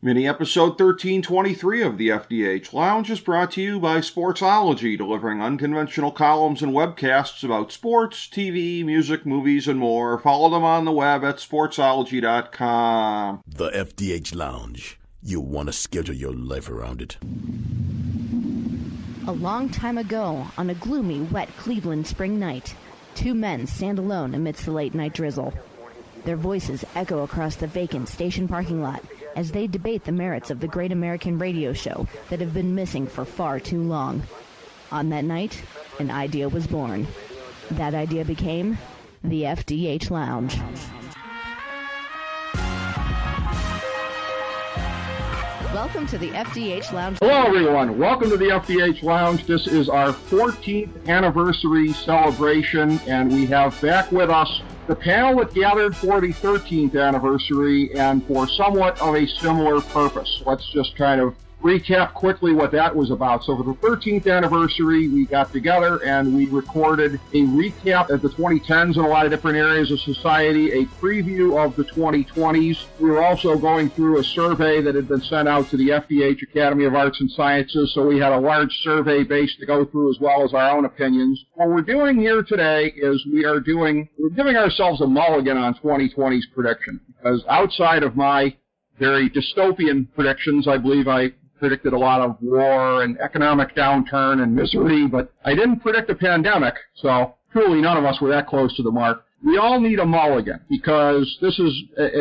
Mini-episode 1323 of the FDH Lounge is brought to you by Sportsology, delivering unconventional columns and webcasts about sports, TV, music, movies, and more. Follow them on the web at sportsology.com. The FDH Lounge. You'll want to schedule your life around it. A long time ago, on a gloomy, wet Cleveland spring night, two men stand alone amidst the late-night drizzle. Their voices echo across the vacant station parking lot as they debate the merits of the great American radio show that have been missing for far too long. On that night, an idea was born. That idea became the FDH Lounge. Welcome to the FDH Lounge. Hello, everyone. Welcome to the FDH Lounge. This is our 14th anniversary celebration, and we have back with us the panel that gathered for the 13th anniversary and for somewhat of a similar purpose. Let's just kind of recap quickly what that was about. So for the 13th anniversary, we got together and we recorded a recap of the 2010s in a lot of different areas of society, a preview of the 2020s. We were also going through a survey that had been sent out to the FDH Academy of Arts and Sciences, so we had a large survey base to go through as well as our own opinions. What we're doing here today is we're giving ourselves a mulligan on 2020's prediction, because outside of my very dystopian predictions, I believe I predicted a lot of war and economic downturn and misery, but I didn't predict a pandemic, so truly none of us were that close to the mark. We all need a mulligan, because this has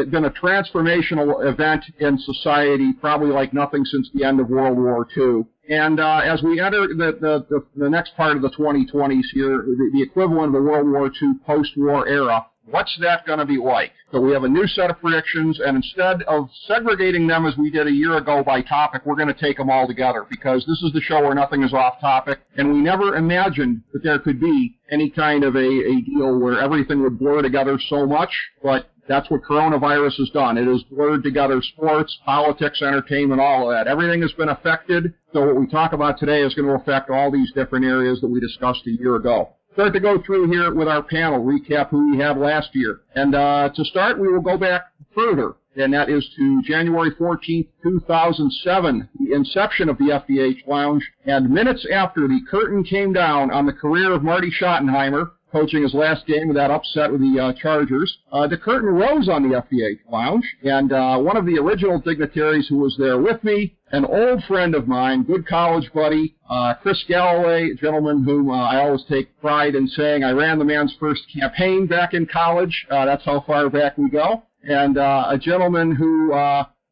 been a transformational event in society, probably like nothing since the end of World War II. And as we enter the next part of the 2020s here, the equivalent of the World War II post-war era, what's that going to be like? So we have a new set of predictions, and instead of segregating them as we did a year ago by topic, we're going to take them all together, because this is the show where nothing is off topic, and we never imagined that there could be any kind of a deal where everything would blur together so much, but that's what coronavirus has done. It has blurred together sports, politics, entertainment, all of that. Everything has been affected, so what we talk about today is going to affect all these different areas that we discussed a year ago. Start to go through here with our panel, recap who we had last year. And to start, we will go back further, and that is to January 14th, 2007, the inception of the FDH Lounge, and minutes after the curtain came down on the career of Marty Schottenheimer, coaching his last game of that upset with the Chargers, the curtain rose on the FDH Lounge, and one of the original dignitaries who was there with me, an old friend of mine, good college buddy, Chris Galloway, a gentleman whom I always take pride in saying I ran the man's first campaign back in college. That's how far back we go. And a gentleman who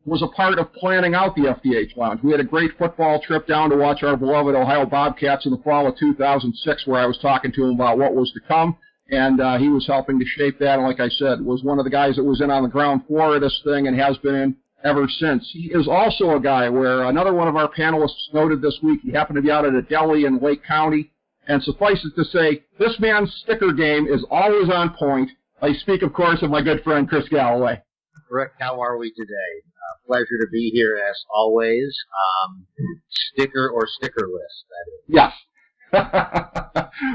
was a part of planning out the FDH Lounge. We had a great football trip down to watch our beloved Ohio Bobcats in the fall of 2006, where I was talking to him about what was to come. And he was helping to shape that. And like I said, was one of the guys that was in on the ground floor of this thing and has been in ever since. He is also a guy where another one of our panelists noted this week, he happened to be out at a deli in Lake County, and suffice it to say, this man's sticker game is always on point. I speak, of course, of my good friend Chris Galloway. Rick, how are we today? Pleasure to be here as always. Sticker or stickerless, that is. Yes.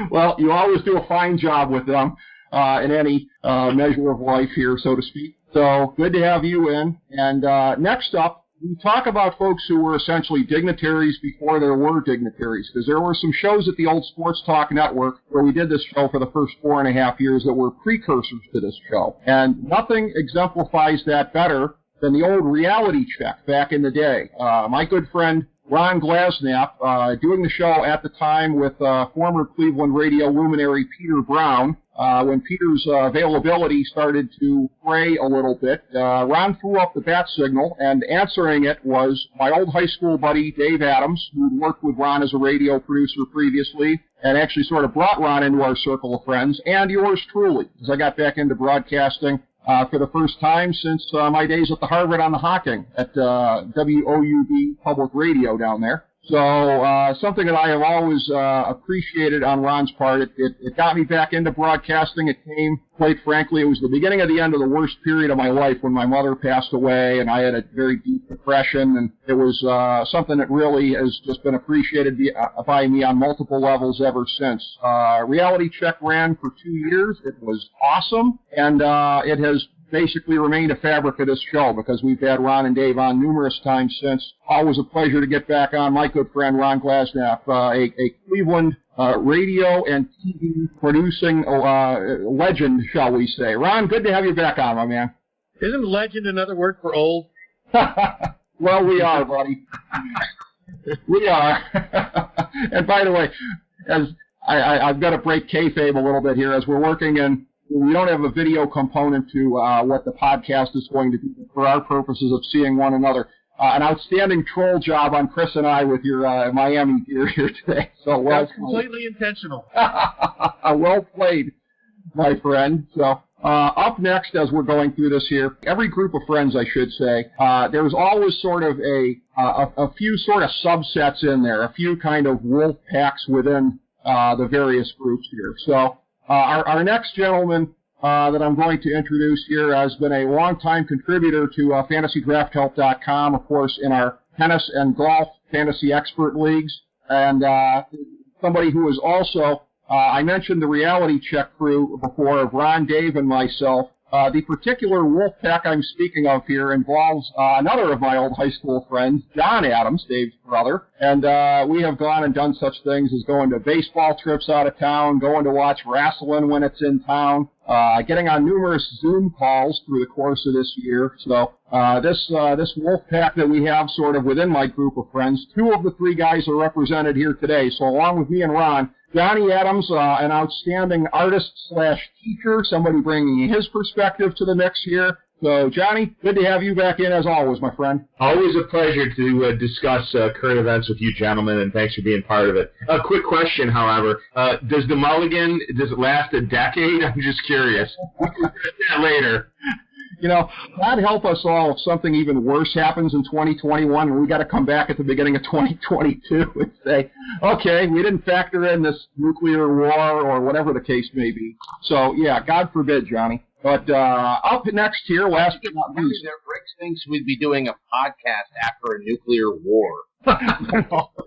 Well, you always do a fine job with them in any measure of life here, so to speak. So good to have you in. And next up, we talk about folks who were essentially dignitaries before there were dignitaries, because there were some shows at the old Sports Talk Network where we did this show for the first 4.5 years that were precursors to this show. And nothing exemplifies that better than the old reality check back in the day. My good friend Ron Glasenapp, doing the show at the time with former Cleveland radio luminary Peter Brown. When Peter's availability started to fray a little bit, Ron threw up the bat signal, and answering it was my old high school buddy Dave Adams, who worked with Ron as a radio producer previously, and actually sort of brought Ron into our circle of friends, and yours truly, as I got back into broadcasting for the first time since my days at the Harvard on the Hocking at WOUB Public Radio down there. So something that I have always appreciated on Ron's part. It got me back into broadcasting. It came, quite frankly, it was the beginning of the end of the worst period of my life when my mother passed away, and I had a very deep depression, and it was something that really has just been appreciated by me on multiple levels ever since. Reality Check ran for 2 years. It was awesome, and it has basically remained a fabric of this show because we've had Ron and Dave on numerous times since. Always a pleasure to get back on. My good friend Ron Glasenapp, a Cleveland radio and TV producing legend, shall we say. Ron, good to have you back on, my man. Isn't legend another word for old? Well, we are, buddy. We are. And by the way, as I've got to break kayfabe a little bit here, as we're working in, we don't have a video component to what the podcast is going to be for our purposes of seeing one another. An outstanding troll job on Chris and I with your Miami gear here today. So well, that's completely intentional. Well played, my friend. So up next, as we're going through this here, every group of friends, I should say, there's always sort of a few sort of subsets in there, a few kind of wolf packs within the various groups here. So our next gentleman that I'm going to introduce here has been a longtime contributor to FantasyDraftHelp.com, of course, in our tennis and golf fantasy expert leagues, and somebody who is also, I mentioned the reality check crew before of Ron, Dave, and myself. The particular wolf pack I'm speaking of here involves another of my old high school friends, John Adams, Dave's brother, and we have gone and done such things as going to baseball trips out of town, going to watch wrestling when it's in town, getting on numerous Zoom calls through the course of this year. So this wolf pack that we have sort of within my group of friends, two of the three guys are represented here today. So along with me and Ron, Johnny Adams, an outstanding artist/teacher, somebody bringing his perspective to the mix here. So, Johnny, good to have you back in as always, my friend. Always a pleasure to discuss current events with you gentlemen, and thanks for being part of it. A quick question, however. Does the mulligan, does it last a decade? I'm just curious. We'll get that later. You know, God help us all if something even worse happens in 2021 and we got to come back at the beginning of 2022 and say, okay, we didn't factor in this nuclear war or whatever the case may be. So, yeah, God forbid, Johnny. But up next here, last but not least. Rick thinks we'd be doing a podcast after a nuclear war.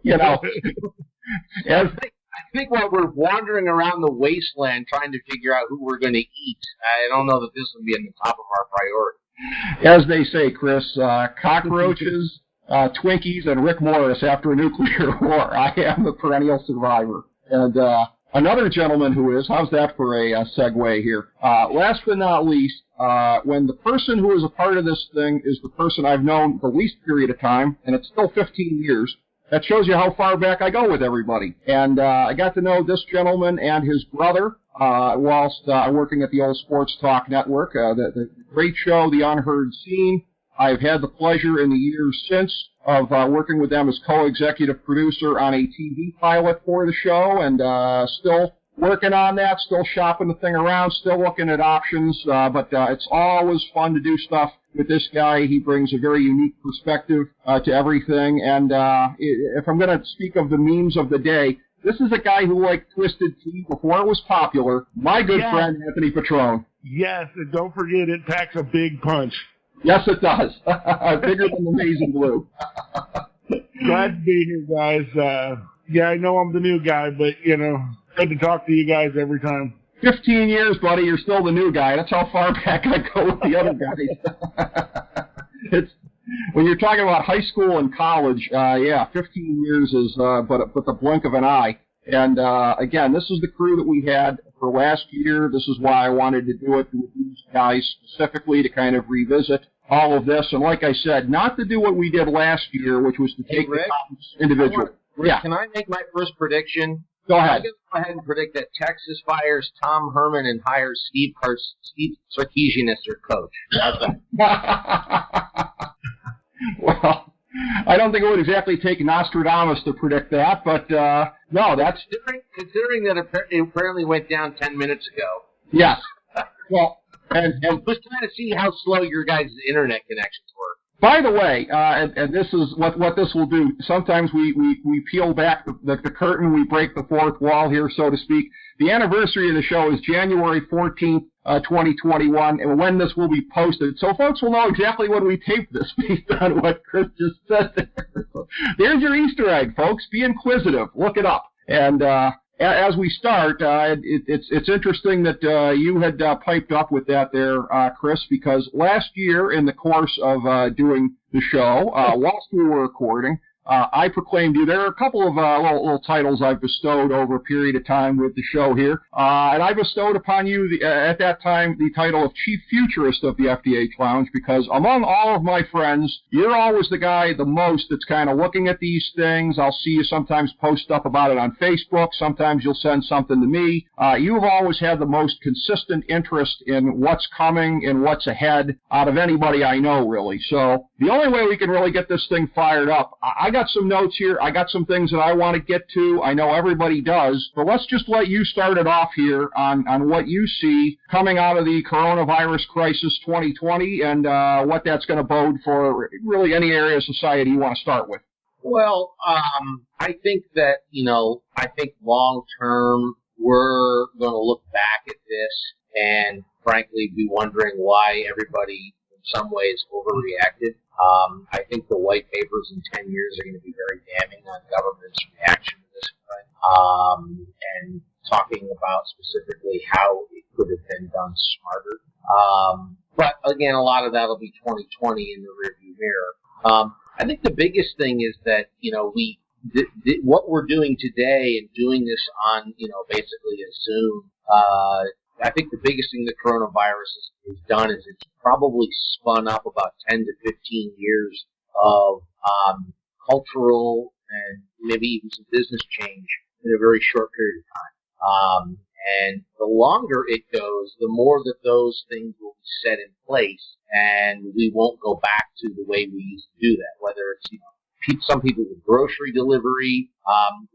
You know, I think while we're wandering around the wasteland trying to figure out who we're going to eat, I don't know that this would be on the top of our priority. As they say, Chris, cockroaches, Twinkies, and Rick Morris after a nuclear war. I am the perennial survivor. And another gentleman who is, how's that for a segue here? Last but not least, when the person who is a part of this thing is the person I've known the least period of time, and it's still 15 years, that shows you how far back I go with everybody. And I got to know this gentleman and his brother whilst working at the old Sports Talk Network, the great show, The Unheard Scene. I've had the pleasure in the years since of working with them as co-executive producer on a TV pilot for the show, and still working on that, still shopping the thing around, still looking at options, but it's always fun to do stuff with this guy. He brings a very unique perspective to everything, and if I'm going to speak of the memes of the day, this is a guy who liked Twisted Tea before it was popular. My good friend, Anthony Petrone. Yes, and don't forget it packs a big punch. Yes, it does. Bigger than the maize and blue. Glad to be here, guys. Yeah, I know I'm the new guy, but, you know, good to talk to you guys every time. 15 years, buddy, you're still the new guy. That's how far back I go with the other guys. It's when you're talking about high school and college, 15 years is but the blink of an eye. And again, this is the crew that we had for last year. This is why I wanted to do it with these guys specifically to kind of revisit all of this. And like I said, not to do what we did last year, which was to take Rick, the top individual. Rick, can I make my first prediction? Go ahead. I'm going to go ahead and predict that Texas fires Tom Herman and hires Steve Sarkisian as their coach. Well, I don't think it would exactly take Nostradamus to predict that, but no, that's... Considering that it apparently went down 10 minutes ago. Yes. Well, and just trying to see how slow your guys' internet connections were. By the way, and this is what this will do. Sometimes we peel back the curtain, we break the fourth wall here, so to speak. The anniversary of the show is January 14th, 2021, and when this will be posted. So folks will know exactly when we taped this based on what Chris just said there. There's your Easter egg, folks. Be inquisitive. Look it up. And as we start, it's interesting that you had piped up with that there, Chris, because last year in the course of doing the show, whilst we were recording, I proclaimed you. There are a couple of little titles I've bestowed over a period of time with the show here. And I bestowed upon you, at that time, the title of Chief Futurist of the FDH Lounge, because among all of my friends, you're always the guy the most that's kind of looking at these things. I'll see you sometimes post up about it on Facebook. Sometimes you'll send something to me. You've always had the most consistent interest in what's coming and what's ahead out of anybody I know, really. So the only way we can really get this thing fired up, I got some notes here. I got some things that I want to get to. I know everybody does, but let's just let you start it off here on what you see coming out of the coronavirus crisis 2020 and what that's going to bode for really any area of society you want to start with. Well, I think that, I think long term we're going to look back at this and frankly be wondering why everybody in some ways overreacted. I think the white papers in 10 years are going to be very damning on government's reaction to this thing, and talking about specifically how it could have been done smarter. But again, a lot of that will be 2020 in the rearview mirror. I think the biggest thing is that, what we're doing today and doing this on, basically a Zoom, I think the biggest thing the coronavirus has done is it's probably spun up about 10 to 15 years of cultural and maybe even some business change in a very short period of time. And the longer it goes, the more that those things will be set in place, and we won't go back to the way we used to do that, whether it's, some people with grocery delivery.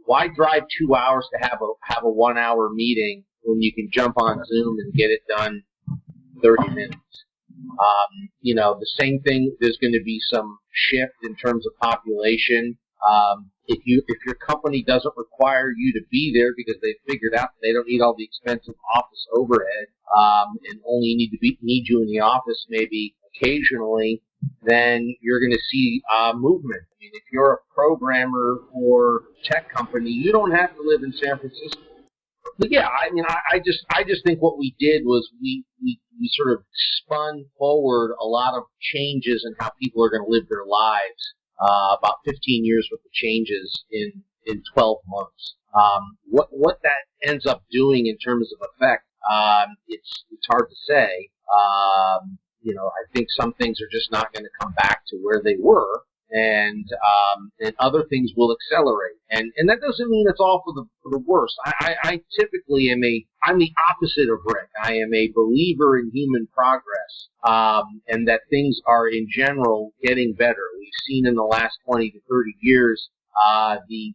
Why drive 2 hours to have a 1 hour meeting when you can jump on Zoom and get it done 30 minutes? The same thing, there's going to be some shift in terms of population. If your company doesn't require you to be there because they figured out they don't need all the expensive office overhead, and only need you in the office maybe occasionally, then you're going to see movement. I mean, if you're a programmer for a tech company, you don't have to live in San Francisco. But yeah, I just think what we did was we sort of spun forward a lot of changes in how people are going to live their lives. About 15 years worth of changes in 12 months. What that ends up doing in terms of effect, it's hard to say. I think some things are just not going to come back to where they were, and other things will accelerate. And that doesn't mean it's all for the worst. I typically I'm the opposite of Rick. I am a believer in human progress, and that things are in general getting better. We've seen in the last 20 to 30 years, the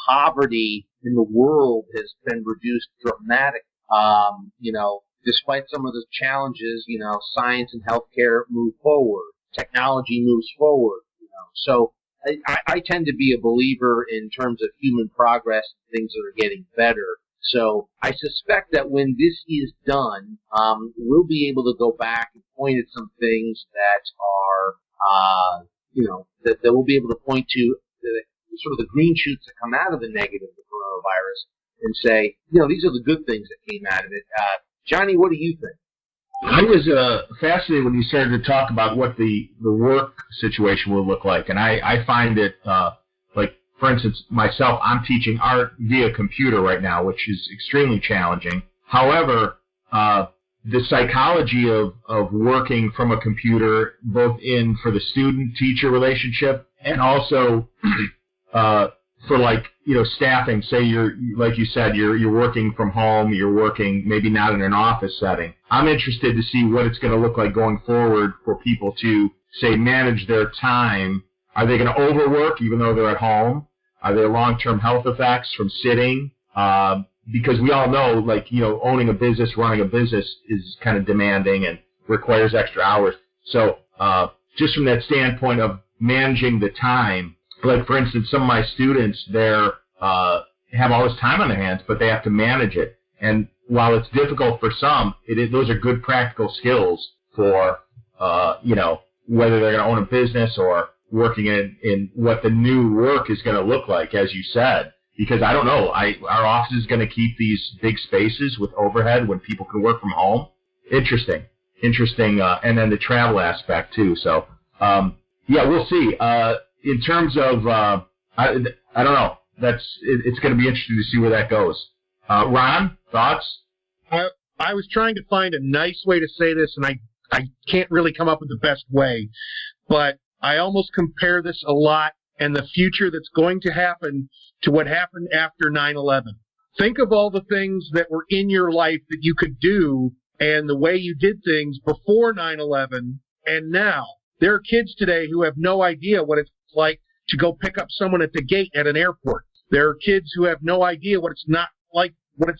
poverty in the world has been reduced dramatically. Despite some of the challenges, science and healthcare move forward, technology moves forward. So I tend to be a believer in terms of human progress and things that are getting better. So I suspect that when this is done, we'll be able to go back and point at some things that are, that we'll be able to point to sort of the green shoots that come out of the negative of the coronavirus and say, these are the good things that came out of it. Johnny, what do you think? I was fascinated when you started to talk about what the work situation will look like, and I find it like, for instance, myself, I'm teaching art via computer right now, which is extremely challenging. However, the psychology of working from a computer, both for the student-teacher relationship and also for staffing. Say like you said, you're working from home, you're working maybe not in an office setting. I'm interested to see what it's going to look like going forward for people to, say, manage their time. Are they going to overwork even though they're at home? Are there long-term health effects from sitting? Because we all know, owning a business, running a business is kind of demanding and requires extra hours. So just from that standpoint of managing the time, like, for instance, some of my students, they're have all this time on their hands, but they have to manage it. And while it's difficult for some, those are good practical skills for, whether they're going to own a business or working in what the new work is going to look like, as you said. Because I don't know, our office is going to keep these big spaces with overhead when people can work from home. Interesting. And then the travel aspect too. So, yeah, we'll see. In terms of, I don't know. It's going to be interesting to see where that goes. Ron, thoughts? I was trying to find a nice way to say this, and I can't really come up with the best way, but I almost compare this a lot and the future that's going to happen to what happened after 9/11. Think of all the things that were in your life that you could do and the way you did things before 9/11 and now. There are kids today who have no idea what it's like to go pick up someone at the gate at an airport. There are kids who have no idea what it's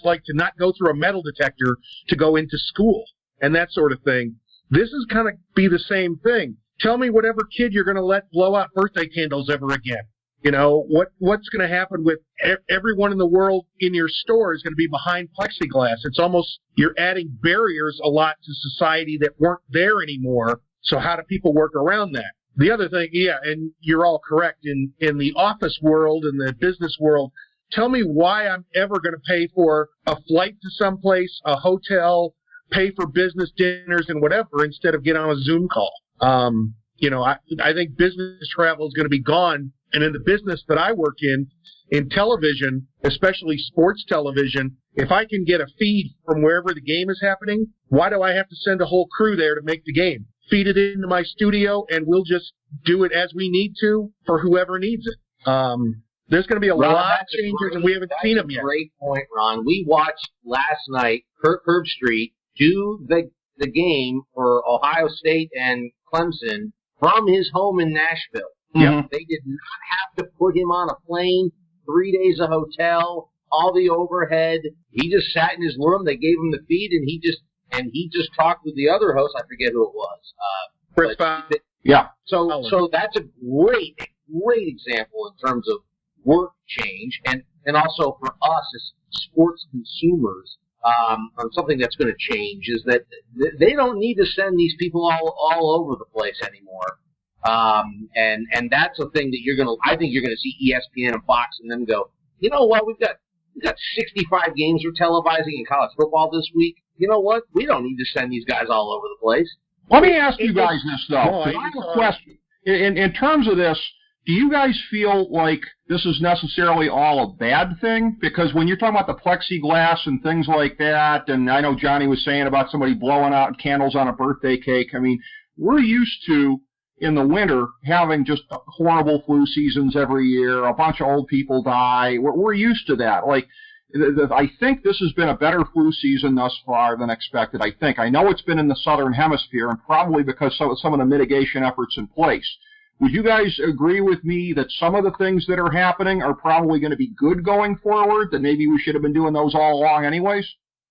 like to not go through a metal detector to go into school and that sort of thing. This is kind of be the same thing. Tell me whatever kid you're going to let blow out birthday candles ever again. You know, what's going to happen with everyone in the world in your store is going to be behind plexiglass. It's almost, you're adding barriers a lot to society that weren't there anymore. So how do people work around that? The other thing, yeah, and you're all correct, in the office world and the business world, tell me why I'm ever going to pay for a flight to someplace, a hotel, pay for business dinners and whatever instead of get on a Zoom call. You know, I think business travel is going to be gone. And in the business that I work in television, especially sports television, if I can get a feed from wherever the game is happening, why do I have to send a whole crew there to make the game? Feed it into my studio, and we'll just do it as we need to for whoever needs it. There's going to be a lot of changes, and we haven't seen them yet. Great point, Ron. We watched last night Kirk Herbstreit do the game for Ohio State and Clemson from his home in Nashville. Mm-hmm. They did not have to put him on a plane, 3 days a hotel, all the overhead. He just sat in his room. They gave him the feed, and he just talked with the other host. I forget who it was. Yeah. So that's a great example in terms of work change, and also for us as sports consumers, on something that's going to change is that they don't need to send these people all over the place anymore. And that's a thing that I think you're going to see ESPN and Fox and them go, you know what, we've got 65 games we're televising in college football this week. You know what? We don't need to send these guys all over the place. Let me ask you guys this, though. I have a question. In terms of this, do you guys feel like this is necessarily all a bad thing? Because when you're talking about the plexiglass and things like that, and I know Johnny was saying about somebody blowing out candles on a birthday cake, I mean, we're used to, in the winter, having just horrible flu seasons every year. A bunch of old people die. We're used to that. Like, I think this has been a better flu season thus far than expected. I know it's been in the southern hemisphere, and probably because some of the mitigation efforts in place. Would you guys agree with me that some of the things that are happening are probably going to be good going forward, that maybe we should have been doing those all along anyways?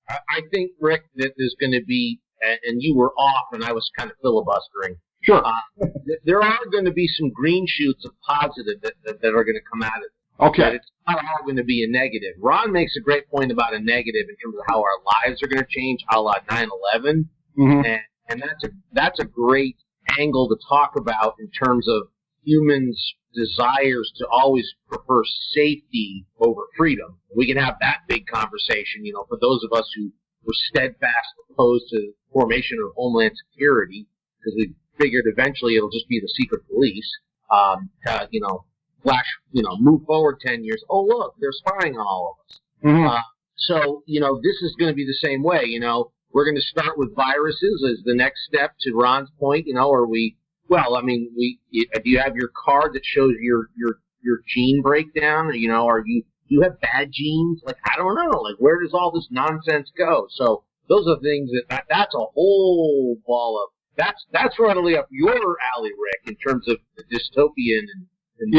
I think, Rick, that there's going to be, and you were off and I was kind of filibustering. Sure. There are going to be some green shoots of positive that are going to come out of it. Okay. But it's not all going to be a negative. Ron makes a great point about a negative in terms of how our lives are going to change, a la 9/11. Mm-hmm. And that's a great angle to talk about in terms of humans' desires to always prefer safety over freedom. We can have that big conversation, you know, for those of us who were steadfast opposed to the formation of Homeland Security, because we figured eventually it'll just be the secret police, move forward 10 years. Oh, look, they're spying on all of us. Mm-hmm. So, this is going to be the same way, We're going to start with viruses as the next step, to Ron's point, do you have your card that shows your gene breakdown? Are you have bad genes? Like, I don't know. Like, where does all this nonsense go? So those are things that's a whole ball of, that's really up your alley, Rick, in terms of the dystopian and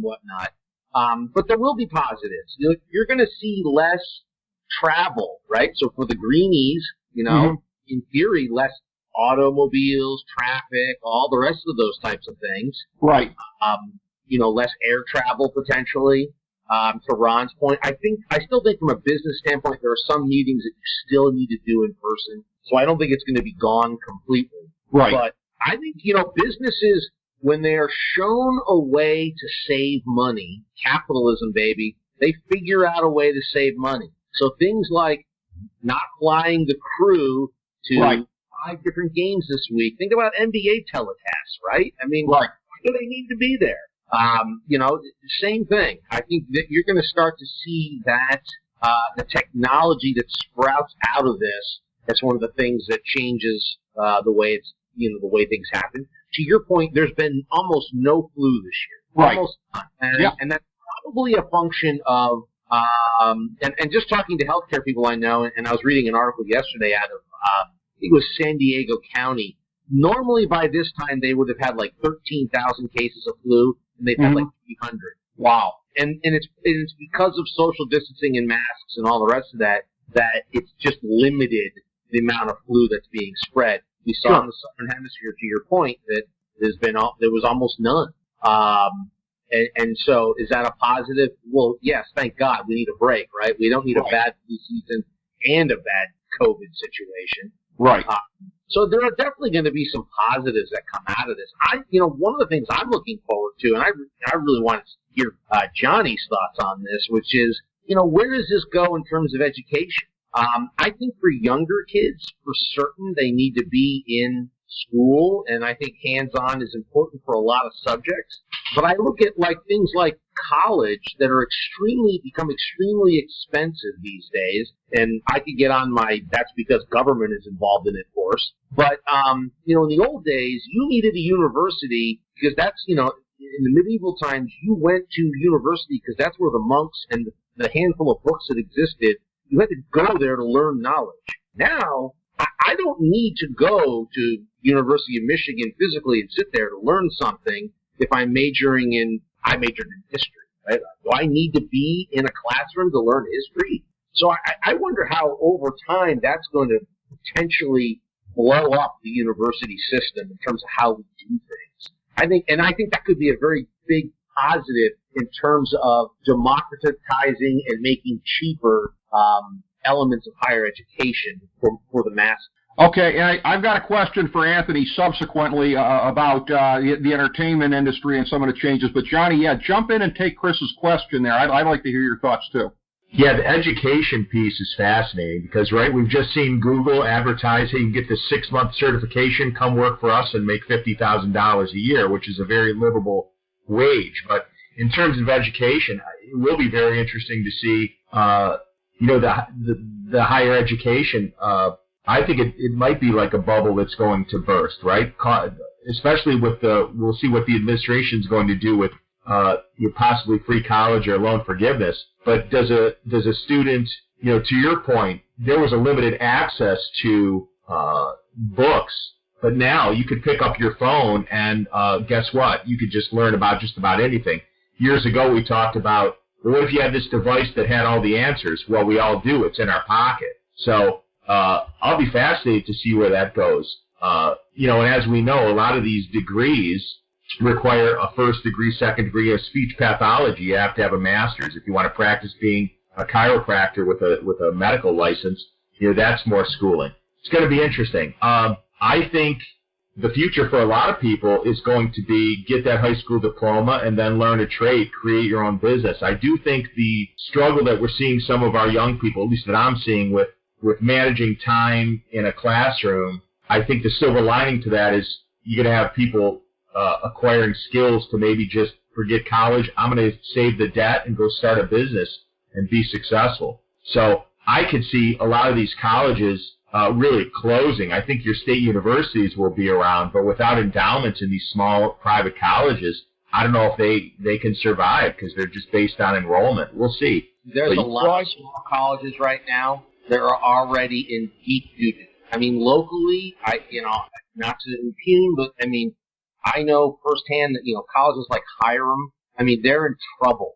whatnot. But there will be positives. You're going to see less travel, right? So for the greenies, in theory, less automobiles, traffic, all the rest of those types of things. Right. Less air travel potentially. To Ron's point, I still think from a business standpoint, there are some meetings that you still need to do in person. So I don't think it's going to be gone completely. Right. But I think, businesses, when they are shown a way to save money, capitalism, baby, they figure out a way to save money. So things like not flying the crew to 5 different games this week. Think about NBA telecasts, right? I mean, why do they need to be there? Same thing. I think that you're going to start to see that the technology that sprouts out of this. That's one of the things that changes the way the way things happen. To your point, there's been almost no flu this year. Right. Almost none. And that's probably a function of and just talking to healthcare people I know, and I was reading an article yesterday out of I think it was San Diego County. Normally by this time they would have had like 13,000 cases of flu, and they've had like 300. Wow. And it's because of social distancing and masks and all the rest of that it's just limited the amount of flu that's being spread. We saw in the Southern Hemisphere, to your point, that there was almost none. And so is that a positive? Well, yes, thank God. We need a break, right? We don't need a bad flu season and a bad COVID situation. Right. So there are definitely going to be some positives that come out of this. One of the things I'm looking forward to, and I really want to hear Johnny's thoughts on this, which is, where does this go in terms of education? I think for younger kids, for certain, they need to be in school, and I think hands-on is important for a lot of subjects. But I look at things like college that are become extremely expensive these days, and I could get on that's because government is involved in it, of course. But in the old days, you needed a university because that's in the medieval times you went to university because that's where the monks and the handful of books that existed. You had to go there to learn knowledge. Now, I don't need to go to University of Michigan physically and sit there to learn something if I majored in history. Right? Do I need to be in a classroom to learn history? So I wonder how over time that's going to potentially blow up the university system in terms of how we do things. I think that could be a very big positive in terms of democratizing and making cheaper elements of higher education for the masses. Okay, and I've got a question for Anthony subsequently about the entertainment industry and some of the changes. But Johnny, jump in and take Chris's question there. I'd like to hear your thoughts too. Yeah, the education piece is fascinating because, we've just seen Google advertise, hey, you can get this 6-month certification, come work for us and make $50,000 a year, which is a very livable wage. But in terms of education, it will be very interesting to see, the higher education. I think it might be like a bubble that's going to burst, right? Especially we'll see what the administration's going to do with possibly free college or loan forgiveness. But does a student, to your point, there was a limited access to books, but now you could pick up your phone and guess what? You could just learn about just about anything. Years ago, we talked about, well, what if you had this device that had all the answers? Well, we all do. It's in our pocket. So I'll be fascinated to see where that goes. And as we know, a lot of these degrees require a first degree, second degree of speech pathology. You have to have a master's. If you want to practice being a chiropractor with a medical license, that's more schooling. It's going to be interesting. I think the future for a lot of people is going to be get that high school diploma and then learn a trade, create your own business. I do think the struggle that we're seeing some of our young people, at least that I'm seeing with managing time in a classroom, I think the silver lining to that is you're going to have people acquiring skills to maybe just forget college. I'm going to save the debt and go start a business and be successful. So I could see a lot of these colleges really closing. I think your state universities will be around, but without endowments in these small private colleges, I don't know if they can survive because they're just based on enrollment. We'll see. There's a lot of small colleges right now that are already in deep doo. I mean, locally, not to impugn, but I know firsthand that, colleges like Hiram, they're in trouble.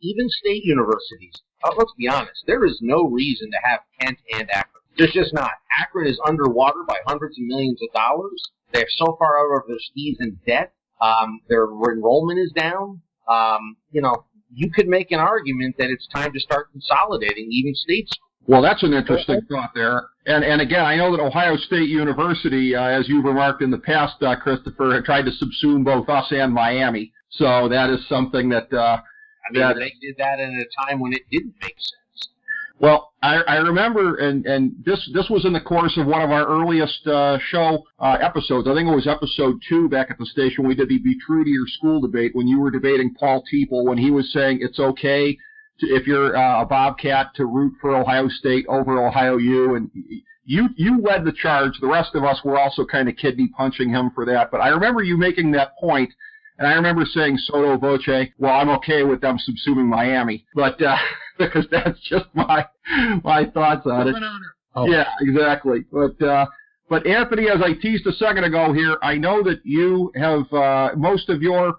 Even state universities, let's be honest, there is no reason to have Kent and Akron. There's just not. Akron is underwater by hundreds of millions of dollars. They're so far out of their skis in debt. Their enrollment is down. You could make an argument that it's time to start consolidating even state schools. Well, that's an interesting thought there. And again, I know that Ohio State University, as you've remarked in the past, Christopher, had tried to subsume both us and Miami. So that is something that I mean, they did that at a time when it didn't make sense. Well, I remember, and this was in the course of one of our earliest show episodes. I think it was episode 2 back at the station when we did the Be True to Your School debate, when you were debating Paul Teeple, when he was saying it's okay if you're a Bobcat to root for Ohio State over Ohio U, and you led the charge. The rest of us were also kind of kidney punching him for that. But I remember you making that point. And I remember saying sotto voce, well, I'm okay with them subsuming Miami, but because that's just my thoughts on it. Oh. Yeah, exactly. But Anthony, as I teased a second ago here, I know that you have most of your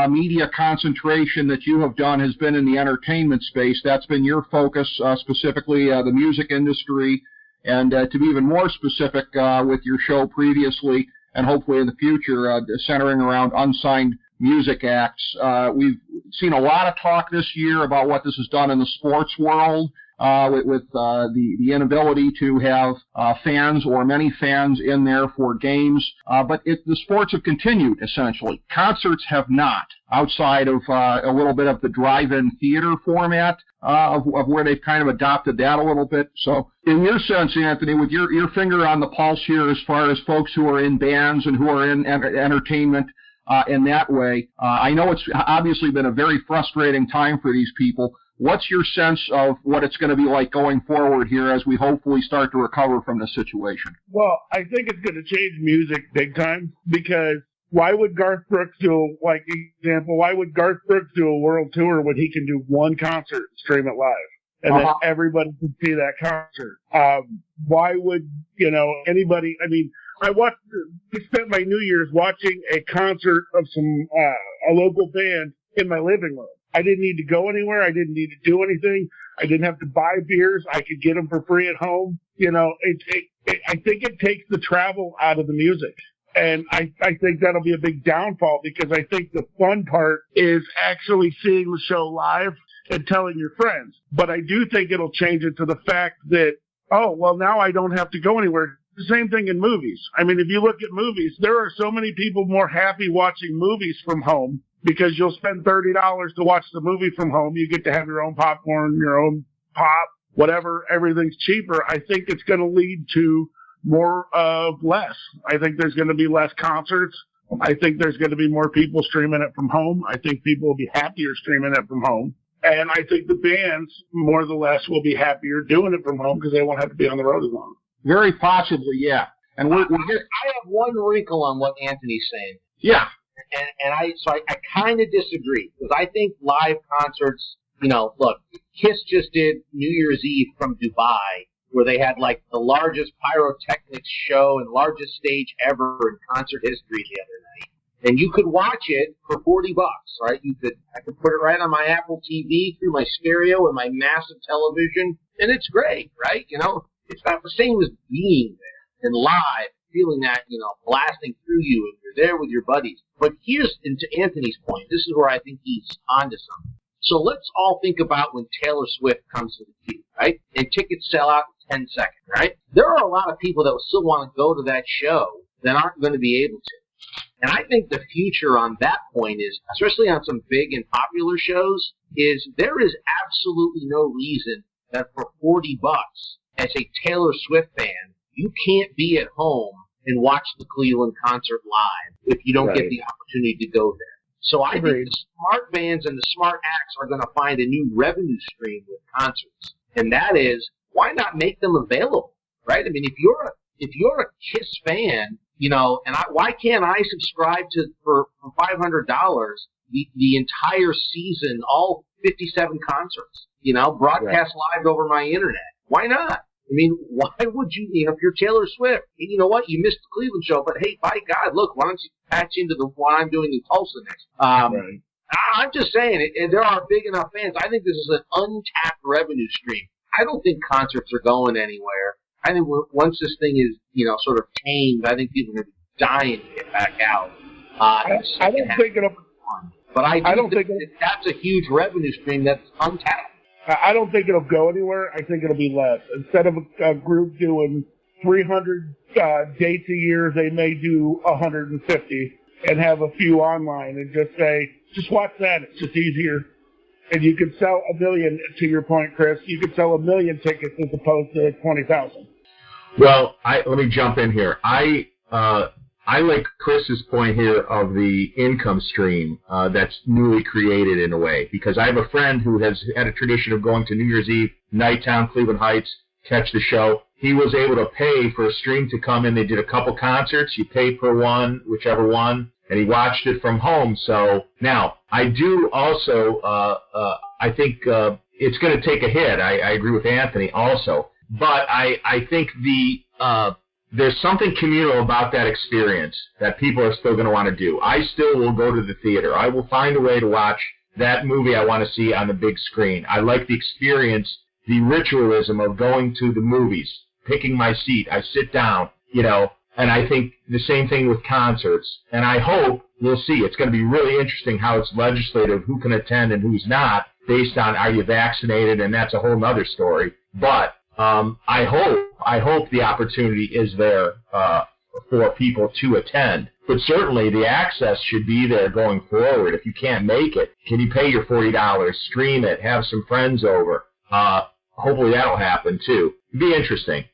media concentration that you have done has been in the entertainment space. That's been your focus, specifically the music industry, and to be even more specific with your show previously, and hopefully in the future, centering around unsigned music acts. We've seen a lot of talk this year about what this has done in the sports world, with the inability to have fans or many fans in there for games. But the sports have continued, essentially. Concerts have not, outside of a little bit of the drive-in theater format, of where they've kind of adopted that a little bit. So in your sense, Anthony, with your finger on the pulse here as far as folks who are in bands and who are in entertainment in that way, I know it's obviously been a very frustrating time for these people. What's your sense of what it's going to be like going forward here as we hopefully start to recover from this situation? Well, I think it's going to change music big time, because why would Garth Brooks do, why would Garth Brooks do a world tour when he can do one concert and stream it live? And then everybody can see that concert. Why would, anybody, I spent my New Year's watching a concert of a local band in my living room. I didn't need to go anywhere. I didn't need to do anything. I didn't have to buy beers. I could get them for free at home. I think it takes the travel out of the music. And I think that'll be a big downfall, because I think the fun part is actually seeing the show live and telling your friends. But I do think it'll change it to the fact that, now I don't have to go anywhere. The same thing in movies. If you look at movies, there are so many people more happy watching movies from home, because you'll spend $30 to watch the movie from home. You get to have your own popcorn, your own pop, whatever. Everything's cheaper. I think it's going to lead to more of less. I think there's going to be less concerts. I think there's going to be more people streaming it from home. I think people will be happier streaming it from home. And I think the bands, more or less, will be happier doing it from home, because they won't have to be on the road as long. Very possibly, yeah. And I have one wrinkle on what Anthony's saying. Yeah. And I kind of disagree, because I think live concerts, look, Kiss just did New Year's Eve from Dubai, where they had the largest pyrotechnics show and largest stage ever in concert history the other night. And you could watch it for $40, right? I could put it right on my Apple TV through my stereo and my massive television, and it's great, right? It's not the same as being there and live, feeling that, blasting through you, and you're there with your buddies. But and to Anthony's point, this is where I think he's onto something. So let's all think about when Taylor Swift comes to the queue, right? And tickets sell out in 10 seconds, right? There are a lot of people that will still want to go to that show that aren't going to be able to. And I think the future on that point is, especially on some big and popular shows, is there is absolutely no reason that for $40 as a Taylor Swift fan, you can't be at home and watch the Cleveland concert live if you don't get the opportunity to go there. So I think the smart bands and the smart acts are going to find a new revenue stream with concerts, and that is, why not make them available, right? If you're a Kiss fan, why can't I subscribe to for $500 the entire season, all 57 concerts, broadcast live over my internet? Why not? Why would you, if you're Taylor Swift, and you know what, you missed the Cleveland show, but hey, by God, look, why don't you patch into what I'm doing in Tulsa next? I'm just saying, there are big enough fans. I think this is an untapped revenue stream. I don't think concerts are going anywhere. I think once this thing is, sort of tamed, I think people are going to be dying to get back out. I don't think it'll. But I don't think that's a huge revenue stream that's untapped. I don't think it'll go anywhere. I think it'll be less. Instead of a group doing 300 dates a year, they may do 150 and have a few online and just say, just watch that. It's just easier. And you could sell 1 million, to your point, Chris, you could sell 1 million tickets as opposed to 20,000. Well, let me jump in here. I like Chris's point here of the income stream that's newly created in a way, because I have a friend who has had a tradition of going to New Year's Eve, Nighttown, Cleveland Heights, catch the show. He was able to pay for a stream to come in. They did a couple concerts. You pay per one, whichever one, and he watched it from home. So now I do also, I think it's going to take a hit. I agree with Anthony also, but I think there's something communal about that experience that people are still going to want to do. I still will go to the theater. I will find a way to watch that movie I want to see on the big screen. I like the experience, the ritualism of going to the movies, picking my seat. I sit down, and I think the same thing with concerts. And I hope we'll see. It's going to be really interesting how it's legislative, who can attend and who's not, based on are you vaccinated, and that's a whole other story. But I hope the opportunity is there for people to attend. But certainly the access should be there going forward. If you can't make it, can you pay your $40, stream it, have some friends over? Hopefully that'll happen too. It'd be interesting.